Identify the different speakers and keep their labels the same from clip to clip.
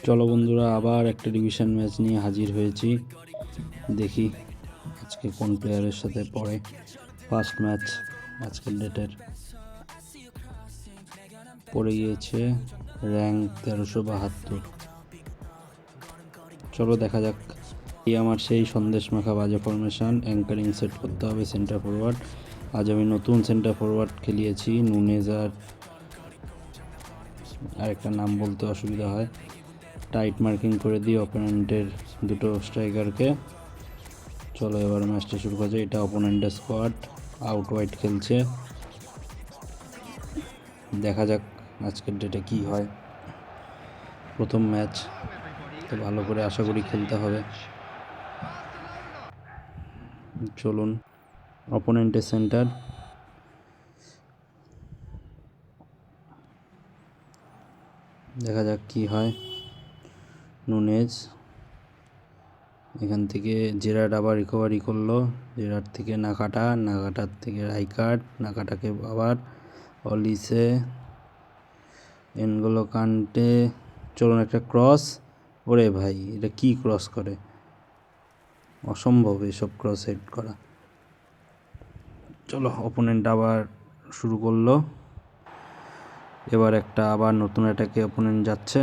Speaker 1: চলো বন্ধুরা, আবার একটা ডিভিশন ম্যাচ নিয়ে হাজির হয়েছি। দেখি আজকে কোন প্লেয়ারের সাথে পড়ে। ফার্স্ট ম্যাচ আজকের ডেটের পড়ে গিয়েছে র্যাঙ্ক 1372। চলো দেখা যাক। এই আমার সেই সন্দেশ মাখা বাজে ফরমেশন। অ্যাঙ্কারিং সেট করতে হবে সেন্টার ফরওয়ার্ড। আজ আমি নতুন সেন্টার ফরওয়ার্ড খেলিয়েছি, নুনেজ আর আরেকটা নাম বলতে অসুবিধা হয়। টাইট মার্কিং করে দিই অপোনেন্টের দুটো স্ট্রাইকারকে। চলো এবার ম্যাচটা শুরু করা যায়। এটা অপোনেন্টের স্কোয়াড, আউট ওয়াইড খেলছে। দেখা যাক আজকের ডেটে কি হয়। প্রথম ম্যাচ তো ভালো করে আশা করি খেলতে হবে। চলুন, অপোনেন্টের সেন্টার, দেখা যাক কি হয়। নুনেজ এখান থেকে জেরার্ড আবার রিকভারি করলো। জেরার্ড থেকে নাকাটার থেকে রাইকার্ড, নাকাটাকে আবার অলিসে, এনগোলো কান্টে। চলুন একটা ক্রস। ওরে ভাই, এটা কি ক্রস করে! অসম্ভব এসব ক্রস হেড করা। চলো, অপোনেন্ট আবার শুরু করলো। এবার একটা আবার নতুন অ্যাটাকে অপোনেন্ট যাচ্ছে।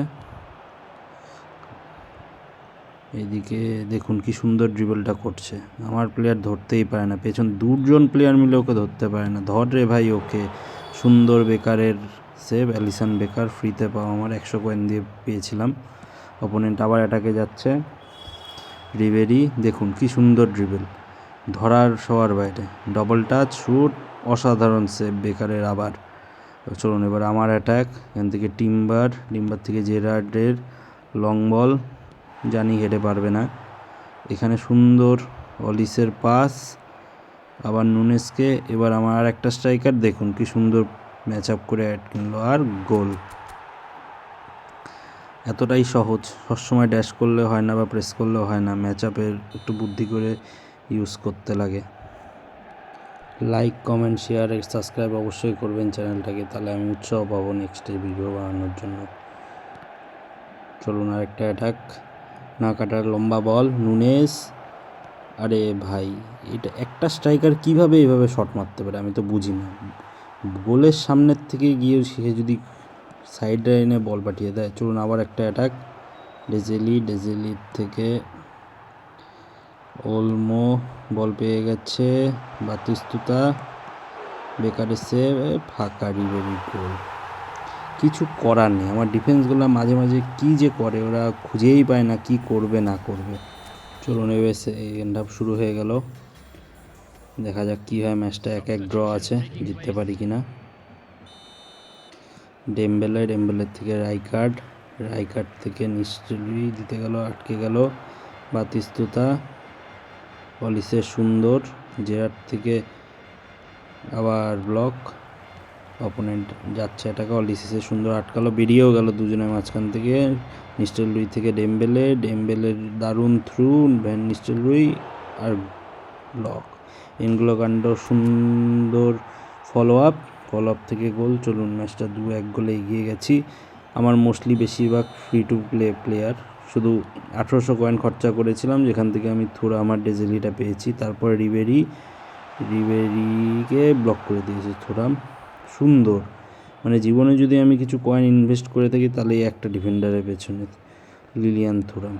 Speaker 1: এইদিকে দেখুন কি সুন্দর ড্রিবলটা করছে। আমার প্লেয়ার ধরতেই পারে না, পেছন দুজন প্লেয়ার মিলে ওকে ধরতে পারে না। ধর রে ভাই ওকে। সুন্দর বেকারের সেভ, অ্যালিসন বেকার ফ্রিতে পাওয়া, আমার 100 কয়েন দিয়ে পেয়েছিলাম। অপোনেন্ট আবার অ্যাটাকে যাচ্ছে। রিবেরি দেখুন কি সুন্দর ড্রিবল, ধরার সবার বাইরে, ডবল টাচ শুট, অসাধারণ সেভ বেকারের আবার। চলুন এবার আমার অ্যাটাক। এখান থেকে টিম্বার থেকে জেরার্ডের লং বল, জানি হেঁটে পারবে না। এখানে সুন্দর অলিসের পাস, আবার নুনেসকে। এবার আমার আর একটা স্ট্রাইকার দেখুন কি সুন্দর ম্যাচ আপ করে অ্যাড কিনলো আর গোল। এতটাই সহজ, সবসময় ড্যাশ করলে হয় না বা প্রেস করলেও হয় না, ম্যাচ আপের একটু বুদ্ধি করে ইউজ করতে লাগে। লাইক, কমেন্ট, শেয়ার, সাবস্ক্রাইব অবশ্যই করবেন চ্যানেলটাকে, তাহলে আমি উৎসাহ পাবো নেক্সট ভিডিও বানানোর জন্য। চলুন আরেকটা অ্যাটাক, না কাটার লম্বা বল, নুনেস। আরে ভাই, এটা একটা স্ট্রাইকার কিভাবে এইভাবে শট মারতে পারে আমি তো বুঝি না। গোলের সামনের থেকে গিয়ে সে যদি সাইড লাইনে বল পাঠিয়ে দেয়। চলুন আবার একটা অ্যাটাক, ডেজেলির থেকে ওলমো বল পেয়ে গেছে, বাতিস্তুতা, বেকারের সেভ, ফাঁকা রিবেরি গোল। কিছু করার নেই, আমার ডিফেন্সগুলো মাঝে মাঝে কী যে করে, ওরা খুঁজেই পায় না কি করবে না করবে। চলুন এবার সেকেন্ড হাফ শুরু হয়ে গেল। দেখা যাক কী হয়। ম্যাচটা 1-1 ড্র আছে, জিততে পারি কি না। ডেম্বেলের থেকে রাইকার্ড থেকে নিশ্চয়ই দিতে গেল, আটকে গেল। বাতিস্তুতা, অলিসের সুন্দর, জেরার্ড থেকে আবার ব্লক, অপোনেন্ট যাচ্ছে এটাকে, অলিসের সুন্দর আটকালো, বেরিয়েও গেল দুজনের মাঝখান থেকে। নিস্টেলরুই থেকে ডেম্বেলের দারুণ থ্রু, ভ্যান নিস্টেলরুই আর ব্লক। এনগুলো কাণ্ড সুন্দর ফলো আপ থেকে গোল। চলুন ম্যাচটা 2-1 গোলে এগিয়ে গেছি। আমার মোস্টলি বেশিরভাগ ফ্রি টু প্লেয়ার, শুধু 1800 কয়েন খরচা করেছিলাম, যেখান থেকে আমি থোড়া আমার ডেজেলিটা পেয়েছি। তারপর রিবেরিকে ব্লক করে দিয়েছি থোড়াম। সুন্দর, মানে জীবনে যদি আমি কিছু কয়েন ইনভেস্ট করে থাকি তাহলে এই একটা ডিফেন্ডারের পেছনে, লিলিয়ান থোরাম।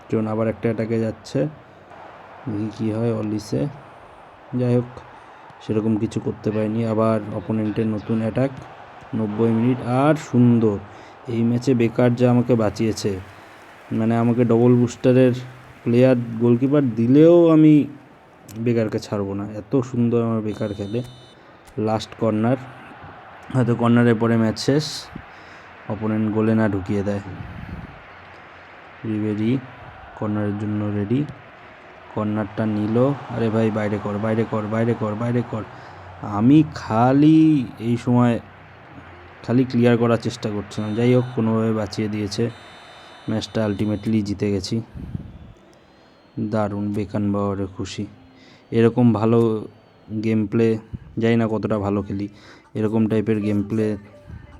Speaker 1: জন আবার একটা অ্যাটাকে যাচ্ছে, দেখি কী হয়। অলিসে, যাই হোক সেরকম কিছু করতে পারিনি। আবার অপোনেন্টের নতুন অ্যাটাক, 90 মিনিট। আর সুন্দর, এই ম্যাচে বেকার যা আমাকে বাঁচিয়েছে, মানে আমাকে ডবল বুস্টারের প্লেয়ার গোলকিপার দিলেও আমি বেকারকে ছাড়বো না, এত সুন্দর আমার বেকার খেলে। লাস্ট কর্নার, হয়তো কর্নারের পরে ম্যাচ শেষ, অপোনেন্ট গোলে না ঢুকিয়ে দেয়। রিবেরি কর্নারের জন্য রেডি, কর্নারটা নিল। আরে ভাই বাইরে কর। আমি খালি এই সময় ক্লিয়ার করার চেষ্টা করছিলাম। যাই হোক কোনোভাবে বাঁচিয়ে দিয়েছে, ম্যাচটা আলটিমেটলি জিতে গেছি। দারুণ, বেকানবাওয়ারে খুশি। এরকম ভালো গেম প্লে, জানি না কতটা ভালো খেলি, এরকম টাইপের গেম প্লে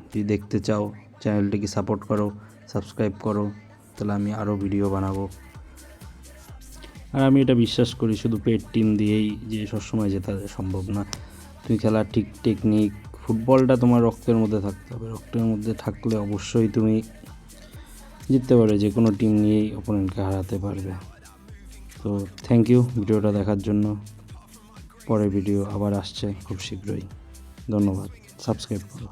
Speaker 1: যদি দেখতে চাও চ্যানেলটিকে সাপোর্ট করো, সাবস্ক্রাইব করো। তাহলে আমি আরও ভিডিও বানাবো। আর আমি এটা বিশ্বাস করি শুধু পেট টিম দিয়েই যে সবসময় জেতা সম্ভব না। তুমি খেলার ঠিক টেকনিক, ফুটবলটা তোমার রক্তের মধ্যে থাকতে হবে। রক্তের মধ্যে থাকলে অবশ্যই তুমি জিততে পারবে, যে কোনো টিম নিয়েই অপোনেন্টকে হারাতে পারবে। তো থ্যাংক ইউ ভিডিওটা দেখার জন্য। পরের ভিডিও আবার আসছে খুব শীঘ্রই। ধন্যবাদ, সাবস্ক্রাইব করো।